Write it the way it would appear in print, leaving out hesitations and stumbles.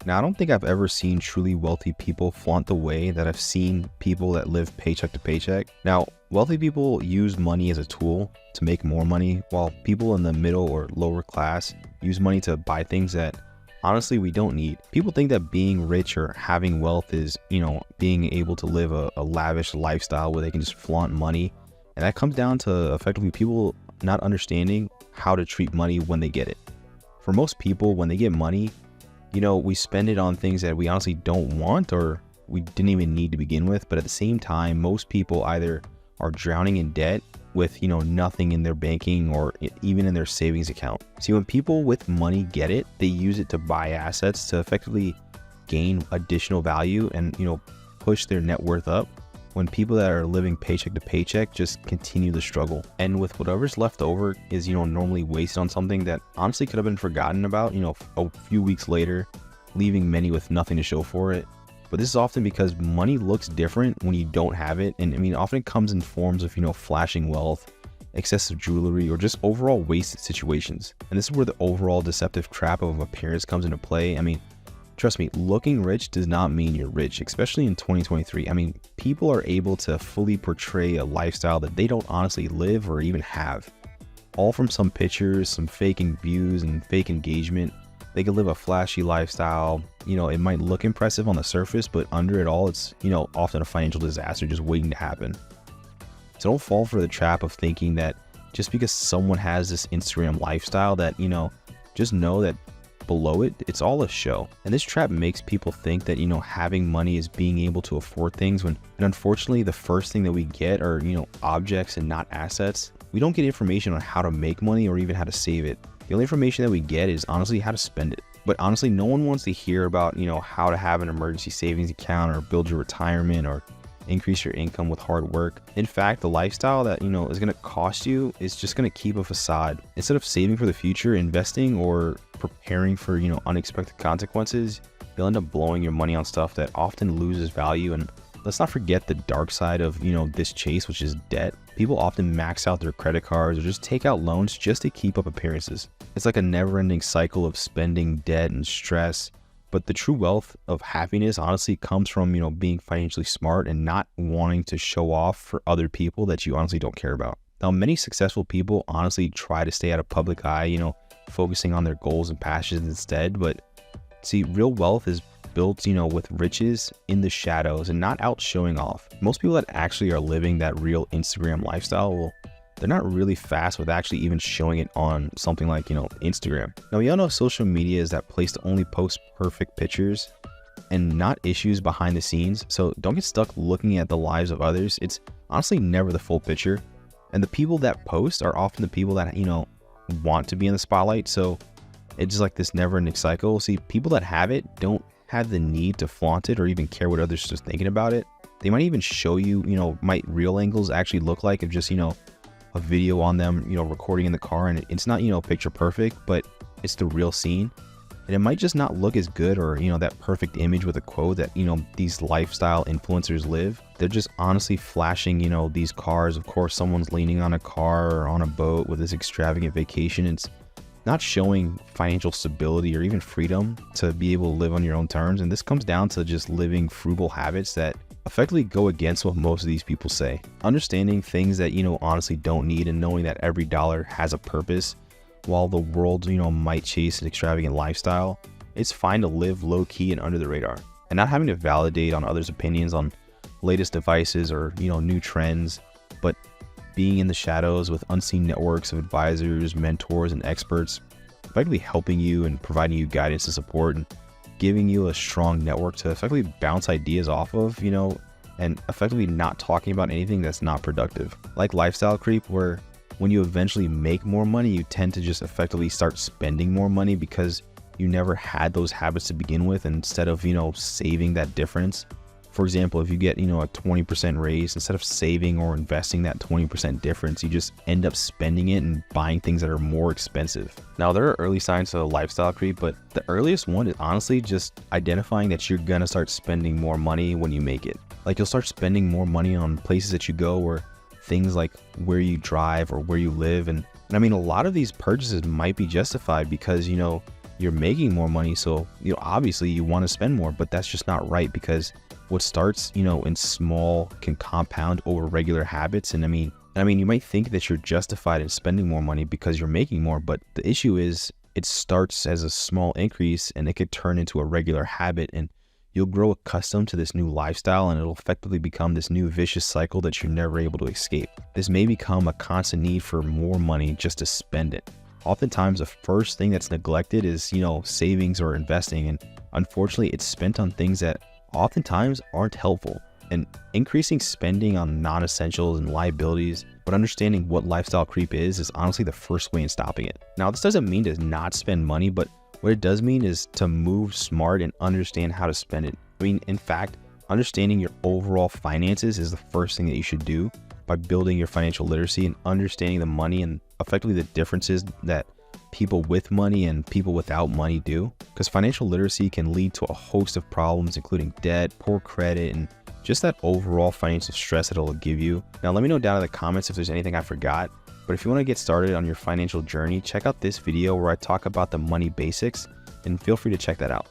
Now, I don't think I've ever seen truly wealthy people flaunt the way that I've seen people that live paycheck to paycheck. Now, wealthy people use money as a tool to make more money, while people in the middle or lower class use money to buy things that honestly we don't need. People think that being rich or having wealth is, being able to live a lavish lifestyle where they can just flaunt money. And that comes down to effectively people not understanding how to treat money when they get it. For most people, when they get money, we spend it on things that we honestly don't want or we didn't even need to begin with. But at the same time, most people either are drowning in debt with, nothing in their banking or even in their savings account. See, when people with money get it, they use it to buy assets to effectively gain additional value and, push their net worth up. When people that are living paycheck to paycheck just continue to struggle. And with whatever's left over is, normally wasted on something that honestly could have been forgotten about, a few weeks later, leaving many with nothing to show for it. But this is often because money looks different when you don't have it. And often it comes in forms of, flashing wealth, excessive jewelry, or just overall wasted situations. And this is where the overall deceptive trap of appearance comes into play. Trust me, looking rich does not mean you're rich, especially in 2023. People are able to fully portray a lifestyle that they don't honestly live or even have. All from some pictures, some faking views and fake engagement. They can live a flashy lifestyle. It might look impressive on the surface, but under it all, it's, often a financial disaster just waiting to happen. So don't fall for the trap of thinking that just because someone has this Instagram lifestyle that, just know that below it, it's all a show. And this trap makes people think that, having money is being able to afford things and unfortunately the first thing that we get are, objects and not assets. We don't get information on how to make money or even how to save it. The only information that we get is honestly how to spend it. But honestly, no one wants to hear about, how to have an emergency savings account or build your retirement or increase your income with hard work. In fact, the lifestyle that, is going to cost you is just going to keep a facade. Instead of saving for the future, investing, or preparing for, unexpected consequences, you'll end up blowing your money on stuff that often loses value. And let's not forget the dark side of, this chase, which is debt. People often max out their credit cards or just take out loans just to keep up appearances. It's like a never-ending cycle of spending, debt, and stress. But the true wealth of happiness honestly comes from, being financially smart and not wanting to show off for other people that you honestly don't care about. Now, many successful people honestly try to stay out of public eye, focusing on their goals and passions instead. But see, real wealth is built, with riches in the shadows and not out showing off. Most people that actually are living that real Instagram lifestyle, well, they're not really fast with actually even showing it on something like, Instagram. Now, we all know social media is that place to only post perfect pictures and not issues behind the scenes. So don't get stuck looking at the lives of others. It's honestly never the full picture. And the people that post are often the people that, want to be in the spotlight. So it's just like this never ending cycle. See, people that have it don't have the need to flaunt it or even care what others are thinking about it. They might even show you, might real angles actually look like if just, a video on them, recording in the car, and it's not, picture perfect, but it's the real scene. And it might just not look as good or, that perfect image with a quote that, these lifestyle influencers live. They're just honestly flashing, these cars. Of course, someone's leaning on a car or on a boat with this extravagant vacation. It's not showing financial stability or even freedom to be able to live on your own terms. And this comes down to just living frugal habits that effectively go against what most of these people say. Understanding things that, honestly don't need and knowing that every dollar has a purpose. While the world, might chase an extravagant lifestyle, it's fine to live low key and under the radar and not having to validate on others' opinions on latest devices or, new trends, but being in the shadows with unseen networks of advisors, mentors, and experts, effectively helping you and providing you guidance and support and giving you a strong network to effectively bounce ideas off of, and effectively not talking about anything that's not productive. Like lifestyle creep, where when you eventually make more money, you tend to just effectively start spending more money because you never had those habits to begin with, instead of, saving that difference. For example, if you get, a 20% raise, instead of saving or investing that 20% difference, you just end up spending it and buying things that are more expensive. Now, there are early signs of lifestyle creep, but the earliest one is honestly just identifying that you're gonna start spending more money when you make it. Like, you'll start spending more money on places that you go, or things like where you drive or where you live. And a lot of these purchases might be justified because, you're making more money, so obviously you want to spend more, but that's just not right, because what starts in small can compound over regular habits. And I mean you might think that you're justified in spending more money because you're making more, but the issue is it starts as a small increase and it could turn into a regular habit, and you'll grow accustomed to this new lifestyle, and it'll effectively become this new vicious cycle that you're never able to escape. This may become a constant need for more money just to spend it. Oftentimes, the first thing that's neglected is, savings or investing, and unfortunately, it's spent on things that oftentimes aren't helpful. And increasing spending on non-essentials and liabilities, but understanding what lifestyle creep is honestly the first way in stopping it. Now, this doesn't mean to not spend money, but what it does mean is to move smart and understand how to spend it. In fact, understanding your overall finances is the first thing that you should do by building your financial literacy and understanding the money and effectively the differences that people with money and people without money do. Because financial literacy can lead to a host of problems, including debt, poor credit, and just that overall financial stress that it'll give you. Now, let me know down in the comments if there's anything I forgot. But if you want to get started on your financial journey, check out this video where I talk about the money basics, and feel free to check that out.